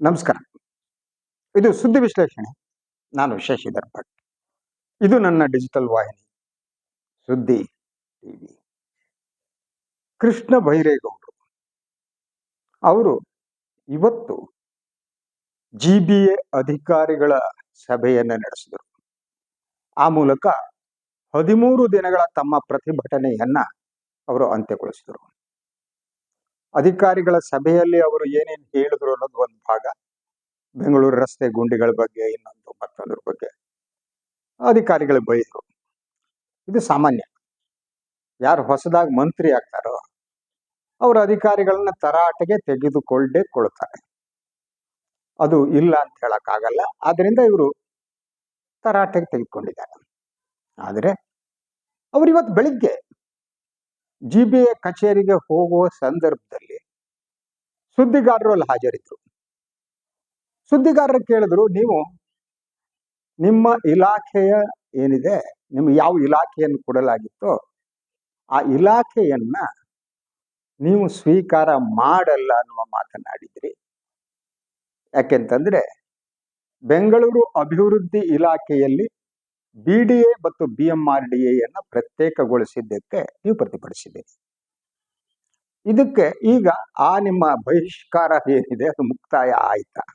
ನಮಸ್ಕಾರ. ಇದು ಸುದ್ದಿ ವಿಶ್ಲೇಷಣೆ. ನಾನು ಶಶಿಧರ್ ಭಟ್. ಇದು ನನ್ನ ಡಿಜಿಟಲ್ ವಾಹಿನಿ ಸುದ್ದಿ ಟಿವಿ. ಕೃಷ್ಣ ಬೈರೇಗೌಡರು ಅವರು ಇವತ್ತು ಜಿಬಿಎ ಅಧಿಕಾರಿಗಳ ಸಭೆಯನ್ನು ನಡೆಸಿದರು. ಆ ಮೂಲಕ 13 ದಿನಗಳ ತಮ್ಮ ಪ್ರತಿಭಟನೆಯನ್ನ ಅವರು ಅಂತ್ಯಗೊಳಿಸಿದರು. ಅಧಿಕಾರಿಗಳ ಸಭೆಯಲ್ಲಿ ಅವರು ಏನೇನು ಹೇಳಿದ್ರು ಅನ್ನೋದು ಒಂದು ಭಾಗ, ಬೆಂಗಳೂರು ರಸ್ತೆ ಗುಂಡಿಗಳ ಬಗ್ಗೆ ಇನ್ನೊಂದು ಮತ್ತೊಂದ್ರ ಬಗ್ಗೆ ಅಧಿಕಾರಿಗಳು ಬೈದರು. ಇದು ಸಾಮಾನ್ಯ. ಯಾರು ಹೊಸದಾಗಿ ಮಂತ್ರಿ ಆಗ್ತಾರೋ ಅವರು ಅಧಿಕಾರಿಗಳನ್ನ ತರಾಟೆಗೆ ತೆಗೆದುಕೊಳ್ಳುತ್ತಾರೆ. ಅದು ಇಲ್ಲ ಅಂತ ಹೇಳಕ್ಕಾಗಲ್ಲ. ಆದ್ರಿಂದ ಇವರು ತರಾಟೆಗೆ ತೆಗೆದುಕೊಂಡಿದ್ದಾರೆ. ಆದರೆ ಅವರು ಇವತ್ತು ಬೆಳಿಗ್ಗೆ ಜಿಬಿಎ ಕಚೇರಿಗೆ ಹೋಗುವ ಸಂದರ್ಭದಲ್ಲಿ ಸುದ್ದಿಗಾರರು ಅಲ್ಲಿ ಹಾಜರಿದ್ರು. ಸುದ್ದಿಗಾರರು ಕೇಳಿದ್ರು, ನೀವು ನಿಮ್ಮ ಇಲಾಖೆಯ ಏನಿದೆ, ನಿಮ್ಗೆ ಯಾವ ಇಲಾಖೆಯನ್ನು ಕೊಡಲಾಗಿತ್ತೋ ಆ ಇಲಾಖೆಯನ್ನ ನೀವು ಸ್ವೀಕಾರ ಮಾಡಲ್ಲ ಅನ್ನುವ ಮಾತನಾಡಿದ್ರಿ. ಯಾಕೆಂತಂದ್ರೆ ಬೆಂಗಳೂರು ಅಭಿವೃದ್ಧಿ ಇಲಾಖೆಯಲ್ಲಿ ಬಿಡಿಎ ಮತ್ತು ಬಿಎಂಆರ್ಡಿಎಯನ್ನು ಪ್ರತ್ಯೇಕಗೊಳಿಸಿದ್ದಕ್ಕೆ ನೀವು ಪ್ರತಿಭಟಿಸಿದ್ದೀರಿ. ಇದಕ್ಕೆ ಈಗ ಆ ನಿಮ್ಮ ಬಹಿಷ್ಕಾರ ಏನಿದೆ ಅದು ಮುಕ್ತಾಯ ಆಯ್ತಾ?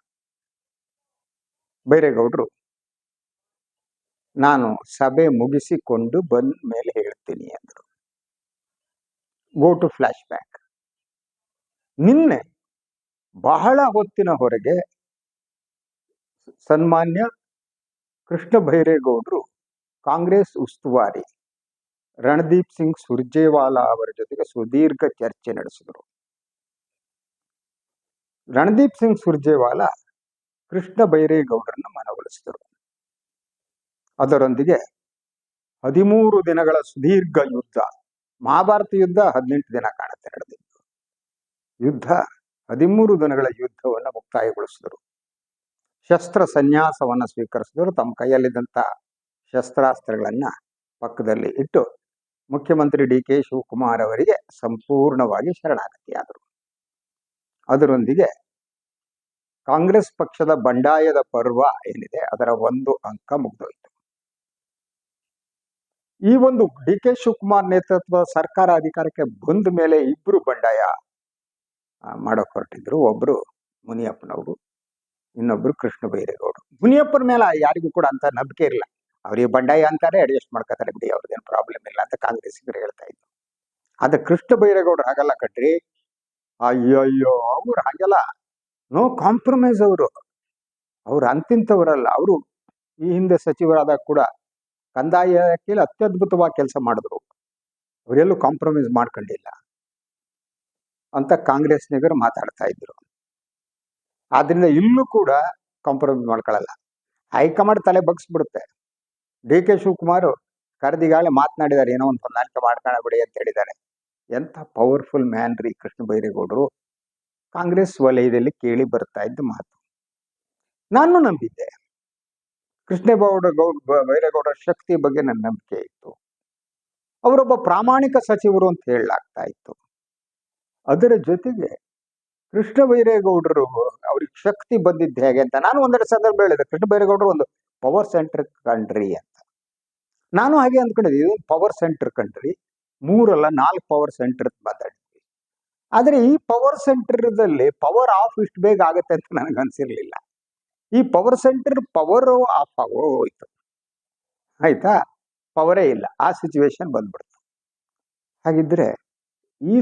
ಬೈರೇಗೌಡರು, ನಾನು ಸಭೆ ಮುಗಿಸಿಕೊಂಡು ಬಂದ ಮೇಲೆ ಹೇಳ್ತೀನಿ ಅಂದರು. Go to flashback. ನಿನ್ನೆ ಬಹಳ ಹೊತ್ತಿನ ಹೊರಗೆ ಸನ್ಮಾನ್ಯ ಕೃಷ್ಣ ಬೈರೇಗೌಡರು ಕಾಂಗ್ರೆಸ್ ಉಸ್ತುವಾರಿ ರಣದೀಪ್ ಸಿಂಗ್ ಸುರ್ಜೇವಾಲಾ ಅವರ ಜೊತೆಗೆ ಸುದೀರ್ಘ ಚರ್ಚೆ ನಡೆಸಿದರು. ರಣದೀಪ್ ಸಿಂಗ್ ಸುರ್ಜೇವಾಲಾ ಕೃಷ್ಣ ಬೈರೇಗೌಡರನ್ನು ಮನವೊಲಿಸಿದರು. ಅದರೊಂದಿಗೆ 13 ದಿನಗಳ ಸುದೀರ್ಘ ಯುದ್ಧ, ಮಹಾಭಾರತ ಯುದ್ಧ 18 ದಿನ ಕಾಣುತ್ತೆ ನಡೆದಿದ್ದು. ಯುದ್ಧ 13 ದಿನಗಳ ಯುದ್ಧವನ್ನು ಮುಕ್ತಾಯಗೊಳಿಸಿದರು. ಶಸ್ತ್ರ ಸನ್ಯಾಸವನ್ನು ಸ್ವೀಕರಿಸಿದರು. ತಮ್ಮ ಕೈಯಲ್ಲಿದ್ದಂಥ ಶಸ್ತ್ರಾಸ್ತ್ರಗಳನ್ನ ಪಕ್ಕದಲ್ಲಿ ಇಟ್ಟು ಮುಖ್ಯಮಂತ್ರಿ ಡಿ.ಕೆ. ಶಿವಕುಮಾರ್ ಅವರಿಗೆ ಸಂಪೂರ್ಣವಾಗಿ ಶರಣಾಗತಿಯಾದರು. ಅದರೊಂದಿಗೆ ಕಾಂಗ್ರೆಸ್ ಪಕ್ಷದ ಬಂಡಾಯದ ಪರ್ವ ಏನಿದೆ ಅದರ ಒಂದು ಅಂಕ ಮುಗಿದೋಯ್ತು. ಈ ಒಂದು ಡಿ.ಕೆ. ಶಿವಕುಮಾರ್ ನೇತೃತ್ವದ ಸರ್ಕಾರ ಅಧಿಕಾರಕ್ಕೆ ಬಂದ ಮೇಲೆ ಇಬ್ರು ಬಂಡಾಯ ಮಾಡೋಕ್ ಹೊರಟಿದ್ರು. ಒಬ್ರು ಮುನಿಯಪ್ಪನವರು, ಇನ್ನೊಬ್ರು ಕೃಷ್ಣ ಬೈರೇಗೌಡರು. ಮುನಿಯಪ್ಪನ ಮೇಲೆ ಯಾರಿಗೂ ಕೂಡ ಅಂತ ನಂಬಿಕೆ ಇರಲಿಲ್ಲ. ಅವ್ರಿಗೆ ಬಂಡಾಯ ಅಂತಾರೆ, ಅಡ್ಜಸ್ಟ್ ಮಾಡ್ಕೋತಾರೆ, ಬಿಡಿ, ಅವ್ರದ್ದೇನು ಪ್ರಾಬ್ಲಮ್ ಇಲ್ಲ ಅಂತ ಕಾಂಗ್ರೆಸ್ಸಿಗರು ಹೇಳ್ತಾ ಇದ್ರು. ಆದ್ರೆ ಕೃಷ್ಣ ಬೈರೇಗೌಡರು ಹಾಗಲ್ಲ ಕಟ್ರಿ. ಅಯ್ಯಯ್ಯೋ, ಅವ್ರು ಹಾಗೆಲ್ಲ ನೋ ಕಾಂಪ್ರಮೈಸ್. ಅವ್ರು ಅಂತಿಂತವರಲ್ಲ. ಅವರು ಈ ಹಿಂದೆ ಸಚಿವರಾದಾಗ ಕೂಡ ಕಂದಾಯ ಇಲಾಖೆಯಲ್ಲಿ ಅತ್ಯದ್ಭುತವಾಗಿ ಕೆಲಸ ಮಾಡಿದ್ರು. ಅವರೆಲ್ಲೂ ಕಾಂಪ್ರಮೈಸ್ ಮಾಡ್ಕೊಂಡಿಲ್ಲ ಅಂತ ಕಾಂಗ್ರೆಸ್ನಿಗರು ಮಾತಾಡ್ತಾ ಇದ್ರು. ಆದ್ರಿಂದ ಇಲ್ಲೂ ಕೂಡ ಕಾಂಪ್ರಮೈಸ್ ಮಾಡ್ಕೊಳ್ಳಲ್ಲ. ಹೈಕಮಾಂಡ್ ತಲೆ ಬಗ್ಸ್ಬಿಡುತ್ತೆ. ಡಿ.ಕೆ. ಶಿವಕುಮಾರ್ ಕರೆದಿಗಾಳೆ ಮಾತನಾಡಿದ್ದಾರೆ, ಏನೋ ಒಂದು ಹೊಂದಾಣಿಕೆ ಮಾಡ್ಕೊಳ್ಳಬಿಡಿ ಅಂತ ಹೇಳಿದ್ದಾರೆ. ಎಂಥ ಪವರ್ಫುಲ್ ಮ್ಯಾನ್ ರೀ ಕೃಷ್ಣ ಬೈರೇಗೌಡರು. ಕಾಂಗ್ರೆಸ್ ವಲಯದಲ್ಲಿ ಕೇಳಿ ಬರ್ತಾ ಇದ್ದ ಮಾತು. ನಾನು ನಂಬಿದ್ದೆ. ಬೈರೇಗೌಡರ ಶಕ್ತಿ ಬಗ್ಗೆ ನನ್ನ ನಂಬಿಕೆ ಇತ್ತು. ಅವರೊಬ್ಬ ಪ್ರಾಮಾಣಿಕ ಸಚಿವರು ಅಂತ ಹೇಳಲಾಗ್ತಾ ಇತ್ತು. ಅದರ ಜೊತೆಗೆ ಕೃಷ್ಣ ಬೈರೇಗೌಡರು ಅವ್ರಿಗೆ ಶಕ್ತಿ ಬಂದಿದ್ದು ಹೇಗೆ ಅಂತ ನಾನು ಒಂದೆರಡು ಸಂದರ್ಭ ಹೇಳಿದೆ. ಕೃಷ್ಣ ಬೈರೇಗೌಡರು ಒಂದು ಪವರ್ ಸೆಂಟರ್ ಕಂಟ್ರಿ ಅಂತ. ನಾನು ಹಾಗೆ ಅಂದ್ಕೊಂಡಿದ್ದೆ, ಇದು ಪವರ್ ಸೆಂಟರ್ ಕಂಟ್ರಿ, 3 ಅಲ್ಲ 4 ಪವರ್ ಸೆಂಟರ್ ಮಾತಾಡಿದ್ವಿ. ಆದ್ರೆ ಈ ಪವರ್ ಸೆಂಟರ್ದಲ್ಲಿ ಪವರ್ ಆಫ್ ಇಷ್ಟು ಬೇಗ ಆಗತ್ತೆ ಅಂತ ನನಗೆ ಅನ್ಸಿರ್ಲಿಲ್ಲ. ಈ ಪವರ್ ಸೆಂಟರ್ ಪವರ್ ಆಫ್ ಆಗೋಯ್ತು. ಆಯ್ತಾ, ಪವರೇ ಇಲ್ಲ, ಆ ಸಿಚುವೇಶನ್ ಬಂದ್ಬಿಡ್ತು. ಹಾಗಿದ್ರೆ ಈ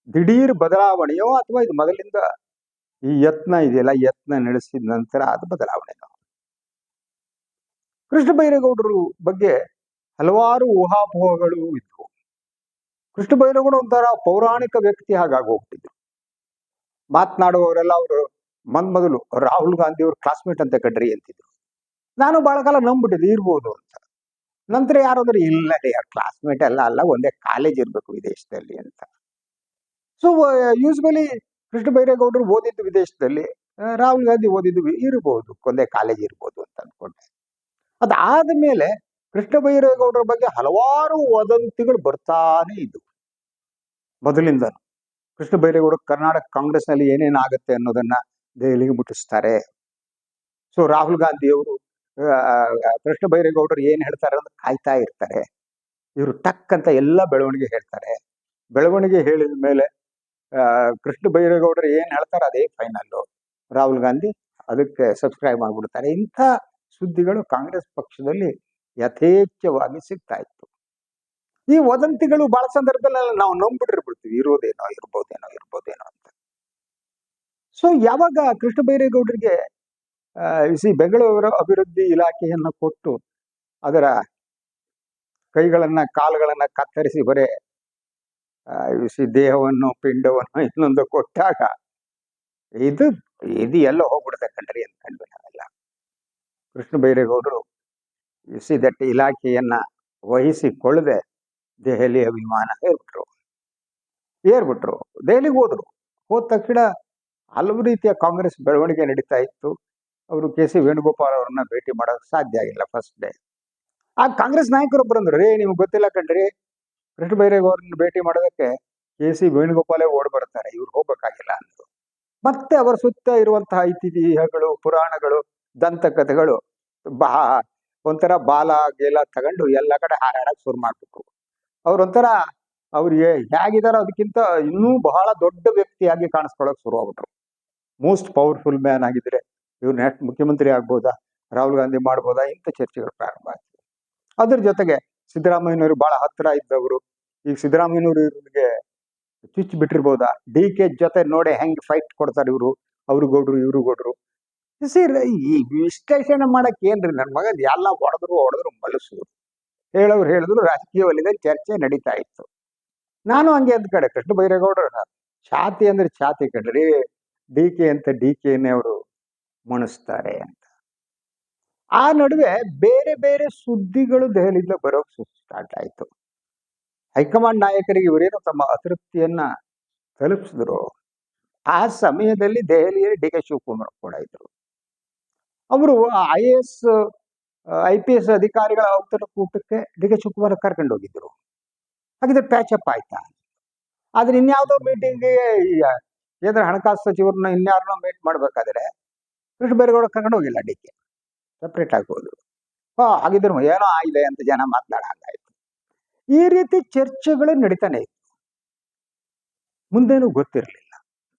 ದಿಢೀರ್ ಬದಲಾವಣೆಯೋ ಅಥವಾ ಇದು ಮೊದಲಿಂದ ಈ ಯತ್ನ ಇದೆಯಲ್ಲ, ಯತ್ನ ನಡೆಸಿದ ನಂತರ ಅದು ಬದಲಾವಣೆನೋ? ಕೃಷ್ಣ ಬೈರೇಗೌಡರು ಬಗ್ಗೆ ಹಲವಾರು ಊಹಾಪೋಹಗಳು ಇದ್ವು. ಕೃಷ್ಣ ಬೈರೇಗೌಡ ಒಂಥರ ಪೌರಾಣಿಕ ವ್ಯಕ್ತಿ ಹಾಗಾಗಿ ಹೋಗ್ತಿದ್ರು. ಮಾತನಾಡುವವರೆಲ್ಲ ಅವರು ಮೊದಲು ರಾಹುಲ್ ಗಾಂಧಿ ಅವ್ರ ಕ್ಲಾಸ್ಮೇಟ್ ಅಂತ ಕಡ್ರಿ ಅಂತಿದ್ರು. ನಾನು ಬಹಳ ಕಾಲ ನಂಬಿಟ್ಟಿದ್ದೆ ಇರ್ಬೋದು ಅಂತ. ನಂತರ ಯಾರಾದ್ರೂ ಇಲ್ಲ ಕ್ಲಾಸ್ಮೇಟ್ ಎಲ್ಲ ಅಲ್ಲ, ಒಂದೇ ಕಾಲೇಜ್ ಇರ್ಬೇಕು ವಿದೇಶದಲ್ಲಿ ಅಂತ. ಸೊ ಯೂಸ್ವಲಿ ಕೃಷ್ಣ ಬೈರೇಗೌಡರು ಓದಿದ್ದು ವಿದೇಶದಲ್ಲಿ, ರಾಹುಲ್ ಗಾಂಧಿ ಓದಿದ್ದು ಇರ್ಬೋದು, ಒಂದೇ ಕಾಲೇಜ್ ಇರ್ಬೋದು ಅಂತ ಅನ್ಕೊಂಡೆ. ಅದಾದ ಮೇಲೆ ಕೃಷ್ಣ ಬೈರೇಗೌಡರ ಬಗ್ಗೆ ಹಲವಾರು ವದಂತಿಗಳು ಬರ್ತಾನೆ ಇದ್ವು ಮೊದಲಿಂದ. ಕೃಷ್ಣ ಬೈರೇಗೌಡ ಕರ್ನಾಟಕ ಕಾಂಗ್ರೆಸ್ ನಲ್ಲಿ ಏನೇನಾಗುತ್ತೆ ಅನ್ನೋದನ್ನ ದೆಹಲಿಗೆ ಮುಟ್ಟಿಸ್ತಾರೆ. ಸೊ ರಾಹುಲ್ ಗಾಂಧಿಯವರು ಕೃಷ್ಣ ಬೈರೇಗೌಡರು ಏನ್ ಹೇಳ್ತಾರೆ ಅಂತ ಕಾಯ್ತಾ ಇರ್ತಾರೆ. ಇವರು ಟಕ್ ಅಂತ ಎಲ್ಲ ಬೆಳವಣಿಗೆ ಹೇಳ್ತಾರೆ. ಬೆಳವಣಿಗೆ ಹೇಳಿದ ಮೇಲೆ ಕೃಷ್ಣ ಬೈರೇಗೌಡರು ಏನ್ ಹೇಳ್ತಾರೆ ಅದೇ ಫೈನಲ್. ರಾಹುಲ್ ಗಾಂಧಿ ಅದಕ್ಕೆ ಸಬ್ಸ್ಕ್ರೈಬ್ ಮಾಡ್ಬಿಡ್ತಾರೆ. ಇಂಥ ಸುದ್ದಿಗಳು ಕಾಂಗ್ರೆಸ್ ಪಕ್ಷದಲ್ಲಿ ಯಥೇಚ್ಛವಾಗಿ ಸಿಗ್ತಾ ಇತ್ತು. ಈ ವದಂತಿಗಳು ಬಹಳ ಸಂದರ್ಭದಲ್ಲಿ ನಾವು ನಂಬಿಟ್ಟಿರ್ಬಿಡ್ತೀವಿ, ಇರೋದೇನೋ ಇರ್ಬೋದೇನೋ ಅಂತ. ಸೊ ಯಾವಾಗ ಕೃಷ್ಣ ಬೈರೇಗೌಡರಿಗೆ ಬೆಂಗಳೂರು ಅಭಿವೃದ್ಧಿ ಇಲಾಖೆಯನ್ನ ಕೊಟ್ಟು ಅದರ ಕೈಗಳನ್ನ ಕಾಲುಗಳನ್ನ ಕತ್ತರಿಸಿ ಬರೇ ದೇಹವನ್ನು ಪಿಂಡವನ್ನು ಇನ್ನೊಂದು ಕೊಟ್ಟಾಗ ಇದು ಎಲ್ಲ ಹೋಗ್ಬಿಡುತ್ತೆ ಕಣ್ರಿ ಅಂದ್ಕೊಂಡ್ವಿ ನಾವೆಲ್ಲ. ಕೃಷ್ಣ ಬೈರೇಗೌಡರು ದಟ್ಟ ಇಲಾಖೆಯನ್ನ ವಹಿಸಿಕೊಳ್ಳದೆ ದೆಹಲಿಯ ವಿಮಾನ ಏರ್ಬಿಟ್ರು ದೆಹಲಿಗೆ ಹೋದ ತಕ್ಷಣ ಹಲವು ರೀತಿಯ ಕಾಂಗ್ರೆಸ್ ಬೆಳವಣಿಗೆ ನಡೀತಾ ಇತ್ತು. ಅವರು ಕೆ.ಸಿ. ವೇಣುಗೋಪಾಲ್ ಅವರನ್ನ ಭೇಟಿ ಮಾಡೋಕೆ ಸಾಧ್ಯ ಆಗಿಲ್ಲ ಫಸ್ಟ್ ಡೇ. ಆ ಕಾಂಗ್ರೆಸ್ ನಾಯಕರೊಬ್ಬರು ಅಂದ್ರು, ರೇ ನಿಮ್ಗೆ ಗೊತ್ತಿಲ್ಲ ಕಣ್ರಿ, ಕೃಷ್ಣ ಬೈರೇಗೌಡರನ್ನ ಭೇಟಿ ಮಾಡೋದಕ್ಕೆ ಕೆ.ಸಿ. ವೇಣುಗೋಪಾಲೇ ಓಡ್ ಬರ್ತಾರೆ, ಇವ್ರು ಹೋಗ್ಬೇಕಾಗಿಲ್ಲ ಅಂದ್ರು. ಮತ್ತೆ ಅವರ ಸುತ್ತ ಇರುವಂತಹ ಐತಿಹ್ಯಗಳು, ಪುರಾಣಗಳು, ದಂತಕಥೆಗಳು ಒಂಥರ ಬಾಲ ಗೇಲ ತಗೊಂಡು ಎಲ್ಲ ಕಡೆ ಹಾರಾಡಕ್ ಶುರು ಮಾಡ್ಬಿಟ್ರು. ಅವ್ರೊಂಥರ ಅವ್ರಿಗೆ ಹೇಗಿದಾರೋ ಅದಕ್ಕಿಂತ ಇನ್ನೂ ಬಹಳ ದೊಡ್ಡ ವ್ಯಕ್ತಿಯಾಗಿ ಕಾಣಿಸ್ಕೊಳಕ್ ಶುರು ಆಗ್ಬಿಟ್ರು. ಮೋಸ್ಟ್ ಪವರ್ಫುಲ್ ಮ್ಯಾನ್ ಆಗಿದ್ರೆ ಇವ್ರು ನೆಕ್ಸ್ಟ್ ಮುಖ್ಯಮಂತ್ರಿ ಆಗ್ಬೋದಾ, ರಾಹುಲ್ ಗಾಂಧಿ ಮಾಡ್ಬೋದಾ, ಇಂಥ ಚರ್ಚೆಗಳು ಪ್ರಾರಂಭ ಆಯ್ತು. ಅದ್ರ ಜೊತೆಗೆ ಸಿದ್ದರಾಮಯ್ಯನವರು ಬಹಳ ಹತ್ರ ಇದ್ದವರು. ಈಗ ಸಿದ್ದರಾಮಯ್ಯನವ್ರಿಗೆ ಚುಚ್ಚಿ ಬಿಟ್ಟಿರ್ಬೋದಾ, ಡಿ.ಕೆ ಜೊತೆ ನೋಡಿ ಹೆಂಗ್ ಫೈಟ್ ಕೊಡ್ತಾರೆ ಇವರು, ಅವ್ರು ಗೌಡ್ರು ಇವ್ರು ಗೌಡ್ರು. ಈ ವಿಶ್ಲೇಷಣೆ ಮಾಡಕ್ ಏನ್ರಿ, ನನ್ ಮಗ ಎಲ್ಲ ಹೊಡೆದ್ರು ಮಲಸಿದ್ರು, ಹೇಳಿದ್ರು ರಾಜಕೀಯ ವಲಯದಲ್ಲಿ ಚರ್ಚೆ ನಡೀತಾ ಇತ್ತು. ನಾನು ಹಂಗೆ ಅಂದ ಕಡೆ ಕೃಷ್ಣ ಬೈರೇಗೌಡರ ಛಾತಿ ಅಂದ್ರೆ ಛಾತಿ ಕಡ್ರಿ, ಡಿ.ಕೆ ಅಂತ ಡಿ.ಕೆನೇ ಅವರು ಮುಣಿಸ್ತಾರೆ ಅಂತ. ಆ ನಡುವೆ ಬೇರೆ ಬೇರೆ ಸುದ್ದಿಗಳು ದೆಹಲಿಯಿಂದ ಬರೋಕ್ ಸ್ಟಾರ್ಟ್ ಆಯ್ತು. ಹೈಕಮಾಂಡ್ ನಾಯಕರಿಗೆ ಇವರೇನು ತಮ್ಮ ಅತೃಪ್ತಿಯನ್ನ ತಲುಪಿಸಿದ್ರು. ಆ ಸಮಯದಲ್ಲಿ ದೆಹಲಿಯಲ್ಲಿ ಡಿ.ಕೆ ಶಿವಕುಮಾರ್ ಕೂಡ ಇದ್ರು. ಅವರು IAS IPS ಅಧಿಕಾರಿಗಳ ಔತಣಕೂಟಕ್ಕೆ ಡಿ.ಕೆ ಶಿವಕುಮಾರ್ ಕರ್ಕೊಂಡು ಹೋಗಿದ್ರು. ಹಾಗಿದ್ರೆ ಪ್ಯಾಚಪ್ ಆಯ್ತಾ? ಆದ್ರೆ ಇನ್ಯಾವುದೋ ಮೀಟಿಂಗ್ಗೆ ಕೇಂದ್ರ ಹಣಕಾಸು ಸಚಿವರನ್ನ ಇನ್ಯಾರನ್ನೋ ಮೀಟ್ ಮಾಡ್ಬೇಕಾದ್ರೆ ಕೃಷ್ಣ ಬೈರೇಗೌಡ ಕರ್ಕೊಂಡು ಹೋಗಿಲ್ಲ, ಡಿ.ಕೆ ಸಪ್ರೇಟ್ ಆಗಿ ಹೋದ್ರು. ಹಾಗಿದ್ರು ಏನೋ ಆಗಿದೆ ಅಂತ ಜನ ಮಾತನಾಡಂಗಾಯ್ತು. ಈ ರೀತಿ ಚರ್ಚೆಗಳು ನಡೀತಾನೆ ಇತ್ತು. ಮುಂದೇನು ಗೊತ್ತಿರಲಿಲ್ಲ.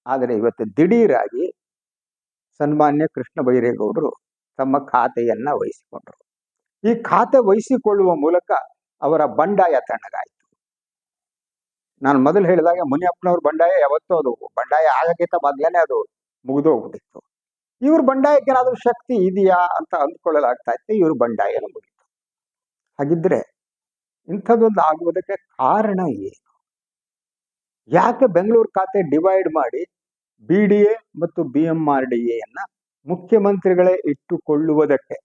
ಆದರೆ ಇವತ್ತು ದಿಢೀರಾಗಿ ಸನ್ಮಾನ್ಯ ಕೃಷ್ಣ ಬೈರೇಗೌಡರು ತಮ್ಮ ಖಾತೆಯನ್ನ ವಹಿಸಿಕೊಂಡರು. ಈ ಖಾತೆ ವಹಿಸಿಕೊಳ್ಳುವ ಮೂಲಕ ಅವರ ಬಂಡಾಯ ತಣ್ಣಗಾಯಿತು. ನಾನು ಮೊದಲು ಹೇಳಿದಾಗ ಮುನಿಯಪ್ಪನವ್ರ ಬಂಡಾಯ ಯಾವತ್ತೂ ಅದು ಬಂಡಾಯ ಆಗಕ್ಕಿಂತ ಮೊದಲೇನೆ ಅದು ಮುಗಿದೋಗ್ಬಿಟ್ಟಿತ್ತು. ಇವ್ರ ಬಂಡಾಯಕ್ಕೆ ಏನಾದ್ರೂ ಶಕ್ತಿ ಇದೆಯಾ ಅಂತ ಅಂದ್ಕೊಳ್ಳಲಾಗ್ತಾ ಇತ್ತು. ಇವ್ರ ಬಂಡಾಯನ ಮುಗಿತು. ಹಾಗಿದ್ರೆ ಇಂಥದ್ದೊಂದು ಆಗುವುದಕ್ಕೆ ಕಾರಣ ಏನು? ಯಾಕೆ ಬೆಂಗಳೂರು ಖಾತೆ ಡಿವೈಡ್ ಮಾಡಿ BDA ಮತ್ತು BMRDA ಮುಖ್ಯಮಂತ್ರಿಗಳೇ ಇಟ್ಟುಕೊಳ್ಳುವುದಕ್ಕೆ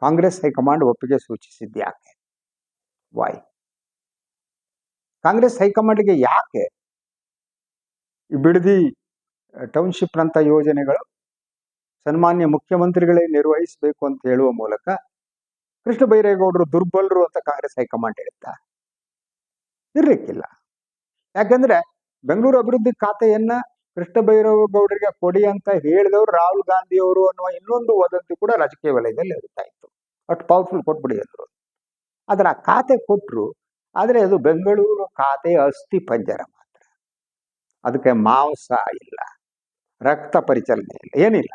ಕಾಂಗ್ರೆಸ್ ಹೈಕಮಾಂಡ್ ಒಪ್ಪಿಗೆ ಸೂಚಿಸಿದ್ಯಾಕೆ? ವೈ? ಕಾಂಗ್ರೆಸ್ ಹೈಕಮಾಂಡ್ಗೆ ಯಾಕೆ ಈ ಬಿಡದಿ ಟೌನ್ಶಿಪ್ ನಂತ ಯೋಜನೆಗಳು ಸನ್ಮಾನ್ಯ ಮುಖ್ಯಮಂತ್ರಿಗಳೇ ನಿರ್ವಹಿಸಬೇಕು ಅಂತ ಹೇಳುವ ಮೂಲಕ ಕೃಷ್ಣ ಬೈರೇಗೌಡರು ದುರ್ಬಲರು ಅಂತ ಕಾಂಗ್ರೆಸ್ ಹೈಕಮಾಂಡ್ ಹೇಳ್ತಾ ಇರ್ಲಿಕ್ಕಿಲ್ಲ. ಯಾಕಂದ್ರೆ ಬೆಂಗಳೂರು ಅಭಿವೃದ್ಧಿ ಖಾತೆಯನ್ನ ಕೃಷ್ಣ ಬೈರೇಗೌಡರಿಗೆ ಕೊಡಿ ಅಂತ ಹೇಳಿದವರು ರಾಹುಲ್ ಗಾಂಧಿ ಅವರು ಅನ್ನುವ ಇನ್ನೊಂದು ವದಂತಿ ಕೂಡ ರಾಜಕೀಯ ವಲಯದಲ್ಲಿ ಇರ್ತಾ ಇತ್ತು. ಅಷ್ಟು ಪವರ್ಫುಲ್ ಕೊಟ್ಬಿಡಿ ಅಂದ್ರು. ಆದ್ರೆ ಆ ಖಾತೆ ಕೊಟ್ರು, ಆದ್ರೆ ಅದು ಬೆಂಗಳೂರು ಖಾತೆ ಅಸ್ಥಿ ಪಂಜರ ಮಾತ್ರ. ಅದಕ್ಕೆ ಮಾಂಸ ಇಲ್ಲ, ರಕ್ತ ಪರಿಚಲನೆ ಇಲ್ಲ, ಏನಿಲ್ಲ.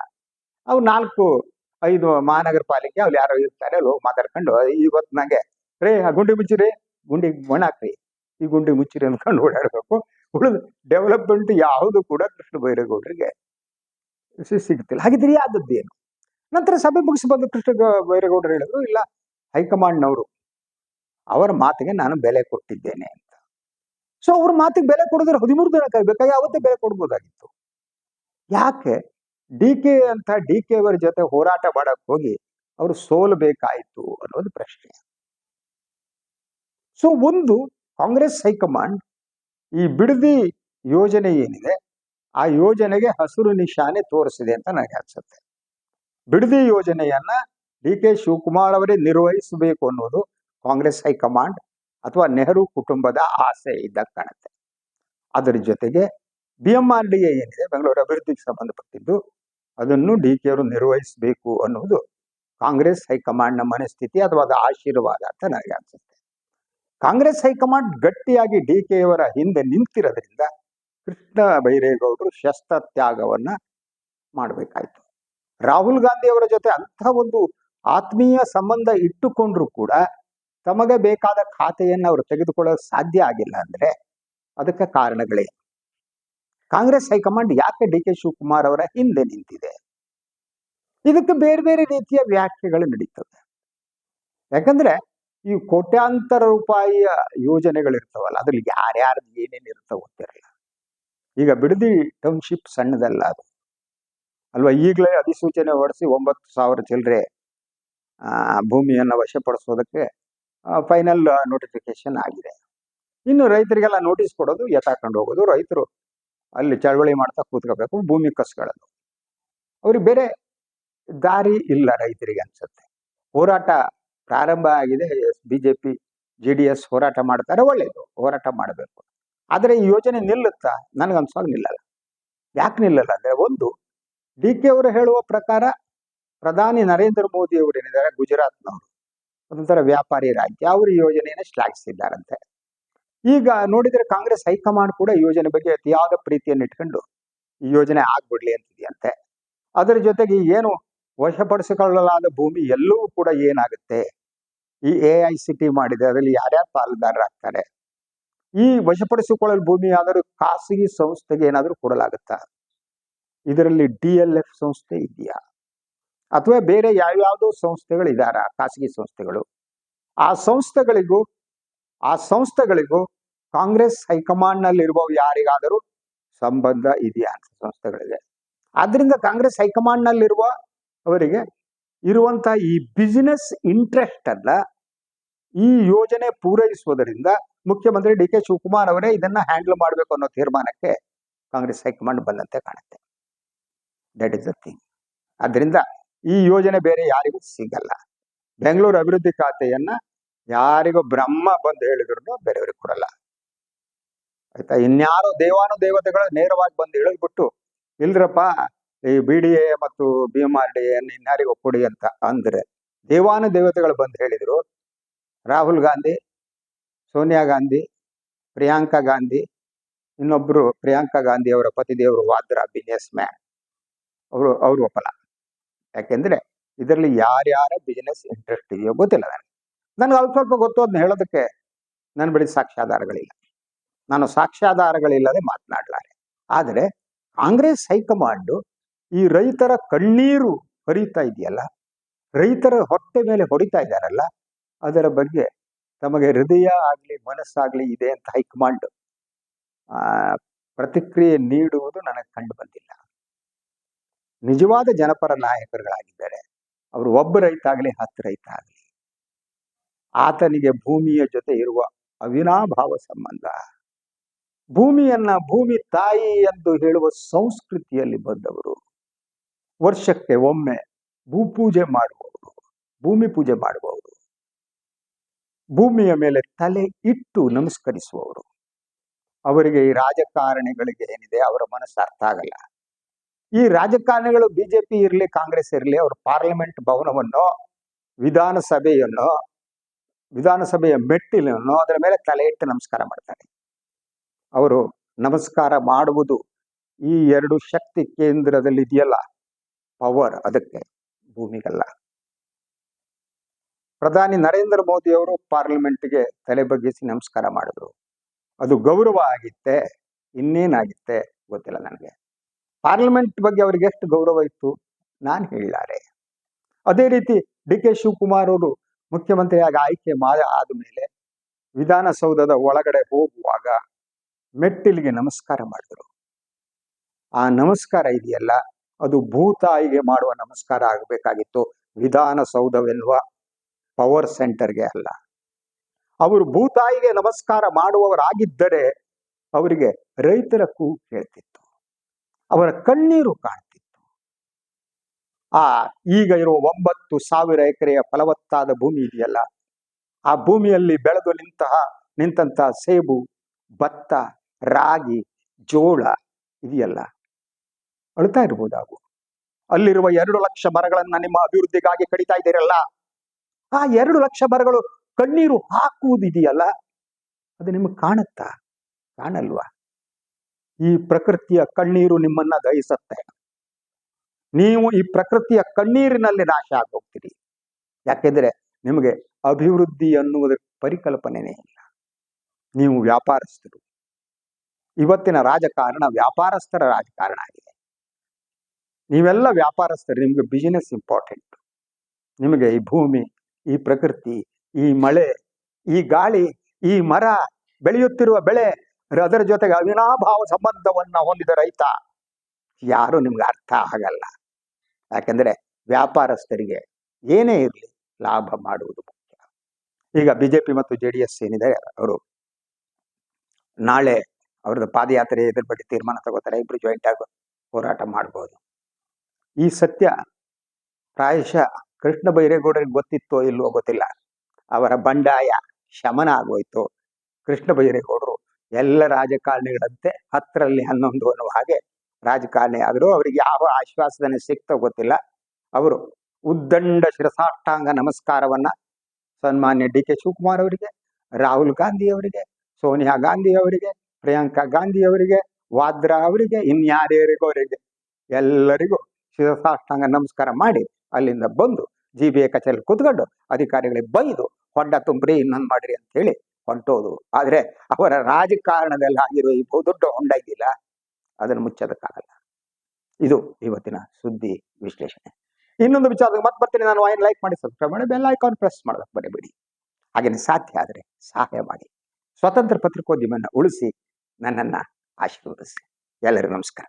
ಅವು 4-5 ಮಹಾನಗರ ಪಾಲಿಕೆ ಅವ್ರು ಯಾರೋ ಇರ್ತಾರೆ, ಅಲ್ಲಿ ಹೋಗಿ ಮಾತಾಡ್ಕೊಂಡು ಇವತ್ತು ನಂಗೆ ರೇ ಆ ಗುಂಡಿ ಮುಚ್ಚಿರಿ, ಗುಂಡಿ ಮಣ್ಣಾಕ್ರಿ, ಈ ಗುಂಡಿ ಮುಚ್ಚಿರಿ ಅಂದ್ಕೊಂಡು ಓಡಾಡಬೇಕು. ಉಳಿದು ಡೆವಲಪ್ಮೆಂಟ್ ಯಾವುದು ಕೂಡ ಕೃಷ್ಣ ಬೈರೇಗೌಡರಿಗೆ ಸಿಗ್ತಿಲ್ಲ. ಹಾಗಿದ್ರೆ ಆದದ್ದೇನು? ನಂತರ ಸಭೆ ಮುಗಿಸಿ ಬಂದು ಕೃಷ್ಣ ಬೈರೇಗೌಡರು ಹೇಳಿದ್ರು, ಇಲ್ಲ ಹೈಕಮಾಂಡ್ನವರು ಅವರ ಮಾತಿಗೆ ನಾನು ಬೆಲೆ ಕೊಟ್ಟಿದ್ದೇನೆ ಅಂತ. ಸೊ ಅವ್ರ ಮಾತಿಗೆ ಬೆಲೆ ಕೊಡಿದ್ರೆ 13 ದಿನ ಕಾಯ್ಬೇಕಾ? ಯಾವತ್ತೇ ಬೆಲೆ ಕೊಡ್ಬೋದಾಗಿತ್ತು. ಯಾಕೆ ಡಿ.ಕೆ ಅವರ ಜೊತೆ ಹೋರಾಟ ಮಾಡಕ್ ಹೋಗಿ ಅವರು ಸೋಲ್ಬೇಕಾಯ್ತು ಅನ್ನೋದು ಪ್ರಶ್ನೆ. ಸೊ ಒಂದು ಕಾಂಗ್ರೆಸ್ ಹೈಕಮಾಂಡ್ ಈ ಬಿಡದಿ ಯೋಜನೆ ಏನಿದೆ ಆ ಯೋಜನೆಗೆ ಹಸಿರು ನಿಶಾನೆ ತೋರಿಸಿದೆ ಅಂತ ನನಗೆ ಅನ್ಸುತ್ತೆ. ಬಿಡದಿ ಯೋಜನೆಯನ್ನ ಡಿ.ಕೆ ಶಿವಕುಮಾರ್ ಅವರೇ ನಿರ್ವಹಿಸಬೇಕು ಅನ್ನೋದು ಕಾಂಗ್ರೆಸ್ ಹೈಕಮಾಂಡ್ ಅಥವಾ ನೆಹರು ಕುಟುಂಬದ ಆಸೆ ಇದ್ದ ಕಾಣುತ್ತೆ. ಅದರ ಜೊತೆಗೆ BMRDA ಏನಿದೆ ಬೆಂಗಳೂರು ಅಭಿವೃದ್ಧಿಗೆ ಸಂಬಂಧಪಟ್ಟಿದ್ದು, ಅದನ್ನು DK ಅವರು ನಿರ್ವಹಿಸಬೇಕು ಅನ್ನೋದು ಕಾಂಗ್ರೆಸ್ ಹೈಕಮಾಂಡ್ನ ಮನಸ್ಥಿತಿ ಅಥವಾ ಅದು ಆಶೀರ್ವಾದ ಅಂತ ನನಗೆ ಅನ್ಸುತ್ತೆ. ಕಾಂಗ್ರೆಸ್ ಹೈಕಮಾಂಡ್ ಗಟ್ಟಿಯಾಗಿ DK ಅವರ ಹಿಂದೆ ನಿಂತಿರೋದ್ರಿಂದ ಕೃಷ್ಣ ಬೈರೇಗೌಡರು ಶಸ್ತ್ರ ತ್ಯಾಗವನ್ನ ಮಾಡಬೇಕಾಯ್ತು. ರಾಹುಲ್ ಗಾಂಧಿ ಅವರ ಜೊತೆ ಅಂಥ ಒಂದು ಆತ್ಮೀಯ ಸಂಬಂಧ ಇಟ್ಟುಕೊಂಡ್ರು ಕೂಡ ತಮಗೆ ಬೇಕಾದ ಖಾತೆಯನ್ನು ಅವರು ತೆಗೆದುಕೊಳ್ಳಲು ಸಾಧ್ಯ ಆಗಿಲ್ಲ ಅಂದ್ರೆ ಅದಕ್ಕೆ ಕಾರಣಗಳೇ. ಕಾಂಗ್ರೆಸ್ ಹೈಕಮಾಂಡ್ ಯಾಕೆ DK ಶಿವಕುಮಾರ್ ಅವರ ಹಿಂದೆ ನಿಂತಿದೆ? ಇದಕ್ಕೆ ಬೇರೆ ಬೇರೆ ರೀತಿಯ ವ್ಯಾಖ್ಯೆಗಳು ನಡೀತವೆ. ಯಾಕಂದ್ರೆ ಈ ಕೋಟ್ಯಾಂತರ ರೂಪಾಯಿಯ ಯೋಜನೆಗಳಿರ್ತಾವಲ್ಲ, ಅದ್ರಲ್ಲಿ ಯಾರ್ಯಾರ್ದು ಏನೇನು ಇರ್ತಾವ ಗೊತ್ತಿರಲ್ಲ. ಈಗ ಬಿಡದಿ ಟೌನ್ಶಿಪ್ ಸಣ್ಣದಲ್ಲ ಅದು ಅಲ್ವಾ. ಈಗಲೇ ಅಧಿಸೂಚನೆ ಹೊರಡಿಸಿ 9,000 ಚಿಲ್ಲರೆ ಭೂಮಿಯನ್ನು ವಶಪಡಿಸೋದಕ್ಕೆ ಫೈನಲ್ ನೋಟಿಫಿಕೇಶನ್ ಆಗಿದೆ. ಇನ್ನು ರೈತರಿಗೆಲ್ಲ ನೋಟಿಸ್ ಕೊಡೋದು, ಎತ್ತಾಕೊಂಡು ಹೋಗೋದು, ರೈತರು ಅಲ್ಲಿ ಚಳವಳಿ ಮಾಡ್ತಾ ಕೂತ್ಕೋಬೇಕು, ಭೂಮಿ ಕಸ್ಕೊಳ್ಳೋದು. ಅವ್ರಿಗೆ ಬೇರೆ ದಾರಿ ಇಲ್ಲ ರೈತರಿಗೆ ಅನ್ಸುತ್ತೆ. ಹೋರಾಟ ಪ್ರಾರಂಭ ಆಗಿದೆ. BJP JDS ಹೋರಾಟ ಮಾಡ್ತಾರೆ, ಒಳ್ಳೇದು, ಹೋರಾಟ ಮಾಡಬೇಕು. ಆದರೆ ಈ ಯೋಜನೆ ನಿಲ್ಲುತ್ತಾ? ನನಗನ್ಸೋದು ನಿಲ್ಲಲ್ಲ. ಯಾಕೆ ನಿಲ್ಲಲ್ಲ ಅಂದ್ರೆ, ಒಂದು, DK ಅವರು ಹೇಳುವ ಪ್ರಕಾರ ಪ್ರಧಾನಿ ನರೇಂದ್ರ ಮೋದಿ ಅವರು ಏನಿದ್ದಾರೆ ಗುಜರಾತ್ನವರು, ಅದೊಂಥರ ವ್ಯಾಪಾರಿ ರಾಜ್ಯ, ಅವರು ಈ ಯೋಜನೆಯನ್ನು ಶ್ಲಾಘಿಸಿದ್ದಾರಂತೆ. ಈಗ ನೋಡಿದ್ರೆ ಕಾಂಗ್ರೆಸ್ ಹೈಕಮಾಂಡ್ ಕೂಡ ಈ ಯೋಜನೆ ಬಗ್ಗೆ ಅತಿಯಾದ ಪ್ರೀತಿಯನ್ನು ಇಟ್ಕೊಂಡು ಈ ಯೋಜನೆ ಆಗ್ಬಿಡ್ಲಿ ಅಂತಿದೆಯಂತೆ. ಅದರ ಜೊತೆಗೆ ಏನು ವಶಪಡಿಸಿಕೊಳ್ಳಲಾದ ಭೂಮಿ ಎಲ್ಲವೂ ಕೂಡ ಏನಾಗುತ್ತೆ, ಈ AICT ಮಾಡಿದೆ, ಅದರಲ್ಲಿ ಯಾರ್ಯಾರು ಪಾಲುದಾರರಾಗ್ತಾರೆ, ಈ ವಶಪಡಿಸಿಕೊಳ್ಳಲು ಭೂಮಿ ಆದರೂ ಖಾಸಗಿ ಸಂಸ್ಥೆಗೆ ಏನಾದರೂ ಕೊಡಲಾಗುತ್ತಾ? ಇದರಲ್ಲಿ DLF ಸಂಸ್ಥೆ ಇದೆಯಾ ಅಥವಾ ಬೇರೆ ಯಾವ್ಯಾವುದೋ ಸಂಸ್ಥೆಗಳು ಇದಾರ, ಖಾಸಗಿ ಸಂಸ್ಥೆಗಳು? ಆ ಸಂಸ್ಥೆಗಳಿಗೂ ಕಾಂಗ್ರೆಸ್ ಹೈಕಮಾಂಡ್ ನಲ್ಲಿರುವ ಯಾರಿಗಾದರೂ ಸಂಬಂಧ ಇದೆಯಾ ಅಂತ ಸಂಸ್ಥೆಗಳಿಗೆ? ಆದ್ರಿಂದ ಕಾಂಗ್ರೆಸ್ ಹೈಕಮಾಂಡ್ ನಲ್ಲಿರುವ ಅವರಿಗೆ ಇರುವಂತಹ ಈ ಬಿಸಿನೆಸ್ ಇಂಟ್ರೆಸ್ಟ್ ಅಲ್ಲ ಈ ಯೋಜನೆ ಪೂರೈಸುವುದರಿಂದ ಮುಖ್ಯಮಂತ್ರಿ DK ಶಿವಕುಮಾರ್ ಅವರೇ ಇದನ್ನ ಹ್ಯಾಂಡಲ್ ಮಾಡಬೇಕು ಅನ್ನೋ ತೀರ್ಮಾನಕ್ಕೆ ಕಾಂಗ್ರೆಸ್ ಹೈಕಮಾಂಡ್ ಬಂದಂತೆ ಕಾಣುತ್ತೆ. That is the thing. ಆದ್ರಿಂದ ಈ ಯೋಜನೆ ಬೇರೆ ಯಾರಿಗೂ ಸಿಗಲ್ಲ. ಬೆಂಗಳೂರು ಅಭಿವೃದ್ಧಿ ಖಾತೆಯನ್ನ ಯಾರಿಗೂ ಬ್ರಹ್ಮ ಬಂದು ಹೇಳಿದ್ರು ಬೇರೆಯವ್ರಿಗೆ ಕೊಡಲ್ಲ, ಆಯ್ತಾ. ಇನ್ಯಾರೋ ದೇವಾನುದೇವತೆಗಳು ನೇರವಾಗಿ ಬಂದು ಹೇಳಿದ್ಬಿಟ್ಟು ಇಲ್ರಪ್ಪ ಈ BDA ಮತ್ತು BMRDA ಇನ್ಯಾರಿಗೂ ಕೊಡಿ ಅಂತ ಅಂದ್ರೆ, ದೇವಾನುದೇವತೆಗಳು ಬಂದು ಹೇಳಿದ್ರು. ರಾಹುಲ್ ಗಾಂಧಿ, ಸೋನಿಯಾ ಗಾಂಧಿ, ಪ್ರಿಯಾಂಕಾ ಗಾಂಧಿ, ಇನ್ನೊಬ್ರು ಪ್ರಿಯಾಂಕಾ ಗಾಂಧಿ ಅವರ ಪತಿದೇವರು ವಾದ್ರಾ ಬಿಸಿನೆಸ್ ಮ್ಯಾನ್, ಅವರು ಒಪ್ಪಲ್ಲ. ಯಾಕೆಂದ್ರೆ ಇದರಲ್ಲಿ ಯಾರ್ಯಾರ ಬಿಸಿನೆಸ್ ಇಂಟ್ರೆಸ್ಟ್ ಇದೆಯೋ ಗೊತ್ತಿಲ್ಲ ನನಗೆ ಅಲ್ಪ ಸ್ವಲ್ಪ ಗೊತ್ತು. ಅದನ್ನ ಹೇಳೋದಕ್ಕೆ ನನ್ನ ಬಳಿ ಸಾಕ್ಷ್ಯಾಧಾರಗಳಿಲ್ಲ, ನಾನು ಸಾಕ್ಷ್ಯಾಧಾರಗಳಿಲ್ಲದೆ ಮಾತನಾಡಲಾರೆ. ಆದರೆ ಕಾಂಗ್ರೆಸ್ ಹೈಕಮಾಂಡು ಈ ರೈತರ ಕಣ್ಣೀರು ಹರಿತಾ ಇದೆಯಲ್ಲ, ರೈತರ ಹೊಟ್ಟೆ ಮೇಲೆ ಹೊಡಿತಾ ಇದ್ದಾರಲ್ಲ, ಅದರ ಬಗ್ಗೆ ತಮಗೆ ಹೃದಯ ಆಗ್ಲಿ ಮನಸ್ಸಾಗ್ಲಿ ಇದೆ ಅಂತ ಹೈಕಮಾಂಡ್ ಪ್ರತಿಕ್ರಿಯೆ ನೀಡುವುದು ನನಗೆ ಕಂಡು ಬಂದಿಲ್ಲ. ನಿಜವಾದ ಜನಪರ ನಾಯಕರುಗಳಾಗಿದ್ದಾರೆ ಅವರು. ಒಬ್ಬ ರೈತ ಆಗಲಿ 10 ರೈತ ಆಗಲಿ, ಆತನಿಗೆ ಭೂಮಿಯ ಜೊತೆ ಇರುವ ಅವಿನಾಭಾವ ಸಂಬಂಧ, ಭೂಮಿಯನ್ನ ಭೂಮಿ ತಾಯಿ ಎಂದು ಹೇಳುವ ಸಂಸ್ಕೃತಿಯಲ್ಲಿ ಬಂದವರು, ವರ್ಷಕ್ಕೆ ಒಮ್ಮೆ ಭೂಪೂಜೆ ಮಾಡುವವರು, ಭೂಮಿ ಪೂಜೆ ಮಾಡುವವರು, ಭೂಮಿಯ ಮೇಲೆ ತಲೆ ಇಟ್ಟು ನಮಸ್ಕರಿಸುವವರು. ಅವರಿಗೆ ಈ ರಾಜಕಾರಣಿಗಳಿಗೆ ಏನಿದೆ ಅವರ ಮನಸ್ಸು ಅರ್ಥ ಆಗಲ್ಲ. ಈ ರಾಜಕಾರಣಿಗಳು BJP ಇರಲಿ ಕಾಂಗ್ರೆಸ್ ಇರಲಿ, ಅವರು ಪಾರ್ಲಿಮೆಂಟ್ ಭವನವನ್ನು, ವಿಧಾನಸಭೆಯ ಮೆಟ್ಟಿಲನ್ನು ಅದರ ಮೇಲೆ ತಲೆ ಇಟ್ಟು ನಮಸ್ಕಾರ ಮಾಡ್ತಾರೆ. ಅವರು ನಮಸ್ಕಾರ ಮಾಡುವುದು ಈ 2 ಶಕ್ತಿ ಕೇಂದ್ರದಲ್ಲಿ ಇದೆಯಲ್ಲ ಪವರ್, ಅದಕ್ಕೆ, ಭೂಮಿಗಲ್ಲ. ಪ್ರಧಾನಿ ನರೇಂದ್ರ ಮೋದಿ ಅವರು ಪಾರ್ಲಿಮೆಂಟ್ಗೆ ತಲೆ ಬಗ್ಗಿಸಿ ನಮಸ್ಕಾರ ಮಾಡಿದ್ರು. ಅದು ಗೌರವ ಆಗಿತ್ತೆ, ಇನ್ನೇನಾಗಿತ್ತೆ ಗೊತ್ತಿಲ್ಲ ನನಗೆ. ಪಾರ್ಲಿಮೆಂಟ್ ಬಗ್ಗೆ ಅವ್ರಿಗೆ ಎಷ್ಟು ಗೌರವ ಇತ್ತು ನಾನು ಹೇಳಲಾರೆ. ಅದೇ ರೀತಿ DK ಶಿವಕುಮಾರ್ ಅವರು ಮುಖ್ಯಮಂತ್ರಿಯಾಗಿ ಆಯ್ಕೆ ಆದ ಮೇಲೆ ವಿಧಾನಸೌಧದ ಒಳಗಡೆ ಹೋಗುವಾಗ ಮೆಟ್ಟಿಲಿಗೆ ನಮಸ್ಕಾರ ಮಾಡಿದ್ರು. ಆ ನಮಸ್ಕಾರ ಇದೆಯಲ್ಲ, ಅದು ಭೂತಾಯಿಗೆ ಮಾಡುವ ನಮಸ್ಕಾರ ಆಗಬೇಕಾಗಿತ್ತು, ವಿಧಾನಸೌಧವೆನ್ನುವ ಪವರ್ ಸೆಂಟರ್ಗೆ ಅಲ್ಲ. ಅವರು ಭೂತಾಯಿಗೆ ನಮಸ್ಕಾರ ಮಾಡುವವರಾಗಿದ್ದರೆ ಅವರಿಗೆ ರೈತರ ಕೂಗು ಕೇಳ್ತಿತ್ತು, ಅವರ ಕಣ್ಣೀರು ಕಾಣ್ತಿತ್ತು. ಈಗ ಇರುವ 9,000 ಎಕರೆಯ ಫಲವತ್ತಾದ ಭೂಮಿ ಇದೆಯಲ್ಲ, ಆ ಭೂಮಿಯಲ್ಲಿ ಬೆಳೆದು ನಿಂತಹ ಸೇಬು, ಭತ್ತ, ರಾಗಿ, ಜೋಳ, ಇದೆಯಲ್ಲ, ಅಳ್ತಾ ಇರ್ಬೋದು ಅವು. ಅಲ್ಲಿರುವ 2 ಲಕ್ಷ ಮರಗಳನ್ನ ನಿಮ್ಮ ಅಭಿವೃದ್ಧಿಗಾಗಿ ಕಡಿತಾ ಇದ್ದೀರಲ್ಲ, ಆ 2 ಲಕ್ಷ ಮರಗಳು ಕಣ್ಣೀರು ಹಾಕುವುದಿದೆಯಲ್ಲ, ಅದು ನಿಮಗೆ ಕಾಣುತ್ತಾ? ಕಾಣಲ್ವಾ? ಈ ಪ್ರಕೃತಿಯ ಕಣ್ಣೀರು ನಿಮ್ಮನ್ನ ದಹಿಸುತ್ತೆ. ನೀವು ಈ ಪ್ರಕೃತಿಯ ಕಣ್ಣೀರಿನಲ್ಲಿ ನಾಶ ಆಗೋಗ್ತೀರಿ. ಯಾಕೆಂದ್ರೆ ನಿಮಗೆ ಅಭಿವೃದ್ಧಿ ಅನ್ನುವುದರ ಪರಿಕಲ್ಪನೆನೇ ಇಲ್ಲ. ನೀವು ವ್ಯಾಪಾರಸ್ಥರು. ಇವತ್ತಿನ ರಾಜಕಾರಣ ವ್ಯಾಪಾರಸ್ಥರ ರಾಜಕಾರಣ ಆಗಿದೆ. ನೀವೆಲ್ಲ ವ್ಯಾಪಾರಸ್ಥರು. ನಿಮಗೆ ಬಿಸಿನೆಸ್ ಇಂಪಾರ್ಟೆಂಟ್. ನಿಮಗೆ ಈ ಭೂಮಿ, ಈ ಪ್ರಕೃತಿ, ಈ ಮಳೆ, ಈ ಗಾಳಿ, ಈ ಮರ, ಬೆಳೆಯುತ್ತಿರುವ ಬೆಳೆ, ಅದರ ಜೊತೆಗೆ ಅವಿನಾಭಾವ ಸಂಬಂಧವನ್ನ ಹೊಂದಿದ ರೈತ ಯಾರು ನಿಮ್ಗೆ ಅರ್ಥ ಆಗಲ್ಲ. ಯಾಕೆಂದ್ರೆ ವ್ಯಾಪಾರಸ್ಥರಿಗೆ ಏನೇ ಇರಲಿ ಲಾಭ ಮಾಡುವುದು ಮುಖ್ಯ. ಈಗ ಬಿಜೆಪಿ ಮತ್ತು JDS ಏನಿದೆ, ಅವರು ನಾಳೆ ಅವ್ರದ್ದು ಪಾದಯಾತ್ರೆ ಇದ್ರ ಬಗ್ಗೆ ತೀರ್ಮಾನ ತಗೋತಾರೆ. ಇಬ್ರು ಜಾಯಿಂಟ್ ಆಗಿ ಹೋರಾಟ ಮಾಡಬಹುದು. ಈ ಸತ್ಯ ಪ್ರಾಯಶಃ ಕೃಷ್ಣ ಬೈರೇಗೌಡರಿಗೆ ಗೊತ್ತಿತ್ತೋ ಇಲ್ವೋ ಗೊತ್ತಿಲ್ಲ. ಅವರ ಬಂಡಾಯ ಶಮನ ಆಗೋಯ್ತು. ಕೃಷ್ಣ ಬೈರೇಗೌಡರು ಎಲ್ಲ ರಾಜಕಾರಣಿಗಳಂತೆ 10ರಲ್ಲಿ 11 ಅನ್ನುವ ಹಾಗೆ ರಾಜಕಾರಣಿ ಆದರೂ ಅವರಿಗೆ ಯಾವ ಆಶ್ವಾಸನೆ ಸಿಕ್ತೋ ಗೊತ್ತಿಲ್ಲ. ಅವರು ಉದ್ದಂಡ ಶಿರಸಾಷ್ಟಾಂಗ ನಮಸ್ಕಾರವನ್ನ ಸನ್ಮಾನ್ಯ DK ಶಿವಕುಮಾರ್ ಅವರಿಗೆ, ರಾಹುಲ್ ಗಾಂಧಿ ಅವರಿಗೆ, ಸೋನಿಯಾ ಗಾಂಧಿ ಅವರಿಗೆ, ಪ್ರಿಯಾಂಕಾ ಗಾಂಧಿ ಅವರಿಗೆ, ವಾದ್ರಾ ಅವರಿಗೆ, ಇನ್ಯಾರ್ಯಾರಿಗೂ ಅವರಿಗೆ ಎಲ್ಲರಿಗೂ ಶಿರಸಾಷ್ಟಾಂಗ ನಮಸ್ಕಾರ ಮಾಡಿ ಅಲ್ಲಿಂದ ಬಂದು GBA ಕಚೇರಿ ಕೂತ್ಕೊಂಡು ಅಧಿಕಾರಿಗಳಿಗೆ ಬೈದು ಹೊಂಡ ತುಂಬ್ರಿ, ಇನ್ನೊಂದು ಮಾಡ್ರಿ ಅಂತ ಹೇಳಿ ಹೊಂಟೋದು. ಆದ್ರೆ ಅವರ ರಾಜಕಾರಣದಲ್ಲಿ ಆಗಿರೋ ಈ ಬಹುದೊಡ್ಡ ಹೊಂಡ ಇದೆಯಲ್ಲ, ಅದನ್ನು ಮುಚ್ಚೋದಕ್ಕಾಗಲ್ಲ. ಇದು ಇವತ್ತಿನ ಸುದ್ದಿ ವಿಶ್ಲೇಷಣೆ. ಇನ್ನೊಂದು ವಿಚಾರ ಮತ್ತೆ ಬರ್ತೀನಿ. ನಾನು ಲೈಕ್ ಮಾಡಿ, ಸಬ್ಸ್ಕ್ರೈಬ್ ಮಾಡಿ, ಬೆಲ್ ಐಕಾನ್ ಪ್ರೆಸ್ ಮಾಡೋದಕ್ಕೆ ಬರಬೇಡಿ. ಹಾಗೇನೆ ಸಾಧ್ಯ ಆದರೆ ಸಹಾಯ ಮಾಡಿ. ಸ್ವತಂತ್ರ ಪತ್ರಿಕೋದ್ಯಮವನ್ನು ಉಳಿಸಿ ನನ್ನನ್ನ ಆಶೀರ್ವದಿಸಿ. ಎಲ್ಲರಿಗೂ ನಮಸ್ಕಾರ.